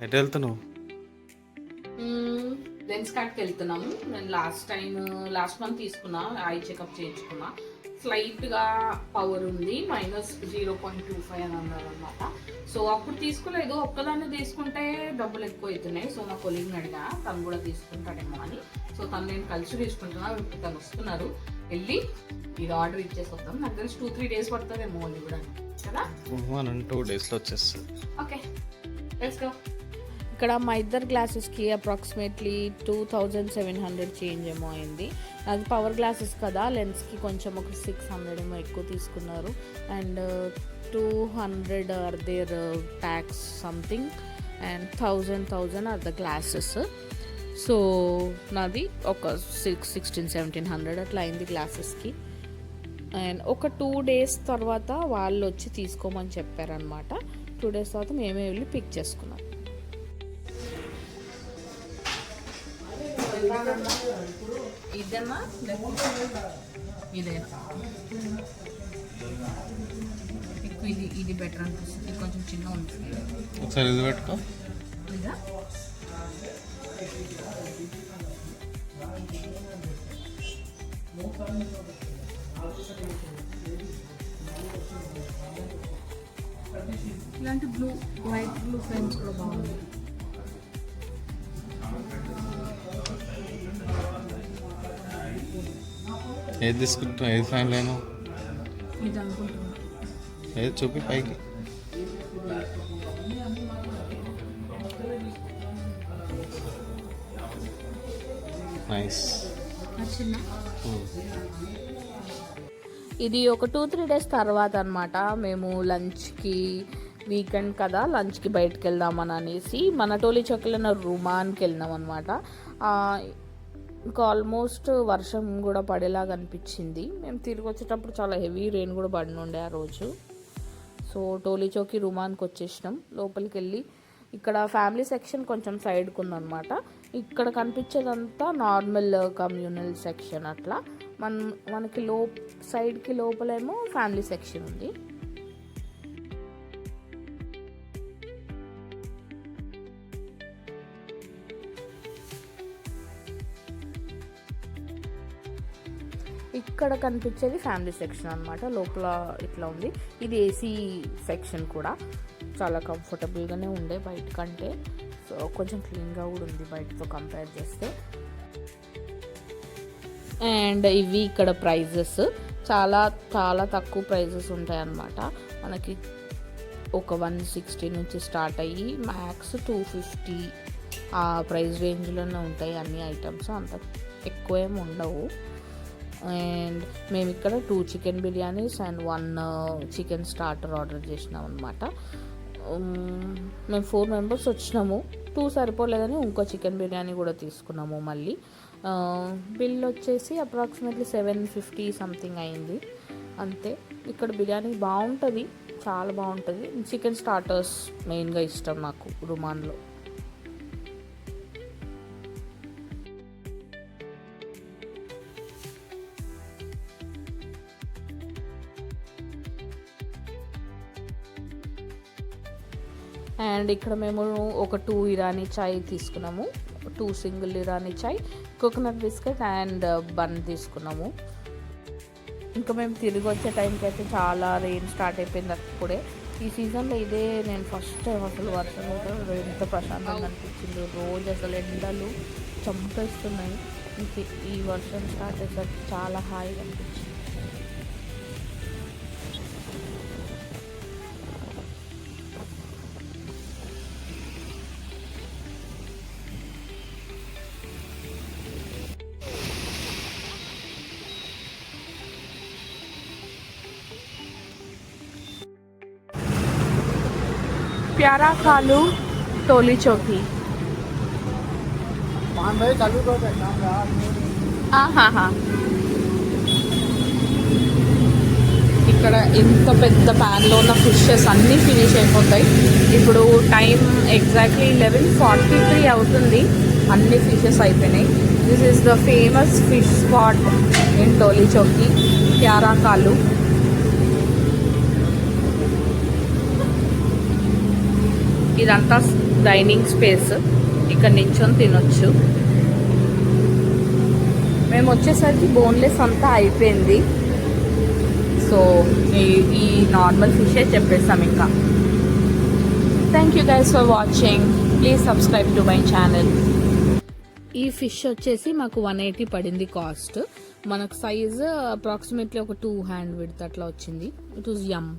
ఎటు వెళ్తున్నావు? లెన్స్ కార్డ్కి వెళ్తున్నాము. నేను లాస్ట్ మంత్ తీసుకున్నా, ఐ చెకప్ చేయించుకున్నా. స్లైట్గా పవర్ ఉంది, -0.25 అని అన్నారు అనమాట. సో అప్పుడు తీసుకోలేదు, ఒక్కదాన్ని తీసుకుంటే డబ్బులు ఎక్కువ అవుతున్నాయి. సో నా కొలీగ్ని అడిగా, తను కూడా తీసుకుంటాడేమో అని. సో తను నేను కలిసి తీసుకుంటున్నా. ఇప్పుడు తను వస్తున్నారు, వెళ్ళి ఇది ఆర్డర్ ఇచ్చేసి వస్తాం. నాకు తెలిసి 2-3 డేస్ పడుతుందేమో అది కూడా కదా. 2 డేస్లో వచ్చేస్తుంది. Okay, let's go. ఇక్కడ మా ఇద్దరు గ్లాసెస్కి అప్రాక్సిమేట్లీ 2700 చేంజ్ ఏమో అయింది. అది పవర్ గ్లాసెస్ కదా, లెన్స్కి కొంచెం ఒక 600 ఏమో ఎక్కువ తీసుకున్నారు. And 200 are their tax something, and 1000 are the glasses. So నాది ఒక 1600-1700 అట్లా అయింది గ్లాసెస్కి. అండ్ ఒక 2 డేస్ తర్వాత వాళ్ళు వచ్చి తీసుకోమని చెప్పారనమాట. 2 డేస్ తర్వాత మేమే వెళ్ళి పిక్ చేసుకున్నాం. ఇదేనా ఇదే ఇది బెటర్ అనిపిస్తుంది, కొంచెం చిన్న ఉంటుంది. ఒకసారి ఇది పెట్టుకో. ఇదా ఇలాంటి వైట్ బ్లూ ఫ్రేమ్స్ కూడా బాగుంది. ఏది తీసుకుంటావు? ఏది ఫైన్ లేను? ఇది అనుకుంటున్నా. ఏది చూపి పైకి. నైస్. నచ్చిందా? ఇది ఒక 2-3 డేస్ తర్వాత అనమాట. మేము లంచ్కి, వీకెండ్ కదా, లంచ్కి బయటకు వెళ్దామని అనేసి మన టోలీ చౌక్లో రుమాన్కి వెళ్ళినాం అనమాట. ఇంకా ఆల్మోస్ట్ వర్షం కూడా పడేలాగా అనిపించింది. మేము తిరిగి వచ్చేటప్పుడు చాలా హెవీ రెయిన్ కూడా పడినుండే ఆ రోజు. సో టోలీ చౌకి రుమాన్కి వచ్చేసినాం. లోపలికి వెళ్ళి ఇక్కడ ఫ్యామిలీ సెక్షన్ కొంచెం సైడ్కి ఉందన్నమాట. ఇక్కడ కనిపించేదంతా నార్మల్ కమ్యూనల్ సెక్షన్. అట్లా మనకి సైడ్కి లోపలేమో ఫ్యామిలీ సెక్షన్ ఉంది. ఇక్కడ కనిపించేది ఫ్యామిలీ సెక్షన్ అనమాట. లోపల ఇట్లా ఉంది. ఇది ఏసీ సెక్షన్ కూడా చాలా కంఫర్టబుల్గానే ఉండే బయట కంటే. సో కొంచెం క్లీన్గా కూడా ఉంది బయటతో కంపేర్ చేస్తే. అండ్ ఇవి ఇక్కడ ప్రైజెస్ చాలా చాలా తక్కువ ప్రైజెస్ ఉంటాయి అన్నమాట. మనకి ఒక 160 నుంచి స్టార్ట్ అయ్యి మ్యాక్స్ 250 ఆ ప్రైస్ రేంజ్లోనే ఉంటాయి అన్ని ఐటమ్స్. అంత ఎక్కువ ఏమి ఉండవు. అండ్ మేము ఇక్కడ 2 chicken biryanis and 1 chicken starter order చేసినాం అనమాట. మేము 4 మెంబర్స్ వచ్చినాము. 2 సరిపోలేదని ఇంకో చికెన్ బిర్యానీ కూడా తీసుకున్నాము మళ్ళీ. బిల్ వచ్చేసి అప్రాక్సిమేట్లీ 750 సంథింగ్ అయింది అంతే. ఇక్కడ బిర్యానీ బాగుంటుంది, చాలా బాగుంటుంది. చికెన్ స్టార్టర్స్ మెయిన్గా ఇష్టం నాకు రుమాన్లో. అండ్ ఇక్కడ మేము ఒక 2 ఇరానీ చాయ్ తీసుకున్నాము, 2 single Irani chai, coconut biscuit and bun తీసుకున్నాము. ఇంకా మేము తిరిగి వచ్చే టైంకి అయితే చాలా రెయిన్ స్టార్ట్ అయిపోయింది అప్పుడే. ఈ సీజన్లో ఇదే నేను ఫస్ట్ టైం అసలు వర్షం ఎంత ప్రశాంతంగా అనిపించింది. రోజు అసలు ఎండలు చంపేస్తున్నాయి. ఇంక ఈ వర్షం స్టార్ట్ అయ్యేసరికి చాలా హాయిగా అనిపించింది. प्यारा कालू टोली चौकी. ఇక్కడ ఇంత పెద్ద ప్యాన్లో ఉన్న ఫిషెస్ అన్నీ ఫినిష్ అయిపోతాయి. ఇప్పుడు టైం ఎగ్జాక్ట్లీ 11:43 అవుతుంది. అన్ని ఫిషెస్ అయిపోయినాయి. This is the famous fish spot in Toli Chowki, ప్యారా కాలు. ఇదంతా డైనింగ్ స్పేస్, ఇక్కడ నించొని తినొచ్చు. మేము వచ్చేసరికి బోన్లెస్ అంతా అయిపోయింది. సో ఈ నార్మల్ ఫిషే చెప్పేస్తాం ఇంకా. Thank you guys for watching. Please subscribe to my channel. ఈ ఫిష్ వచ్చేసి మాకు 180 పడింది కాస్ట్. మనకు సైజ్ అప్రాక్సిమేట్లీ ఒక 2 హ్యాండ్ విడ్త్ అట్లా వచ్చింది. It was M.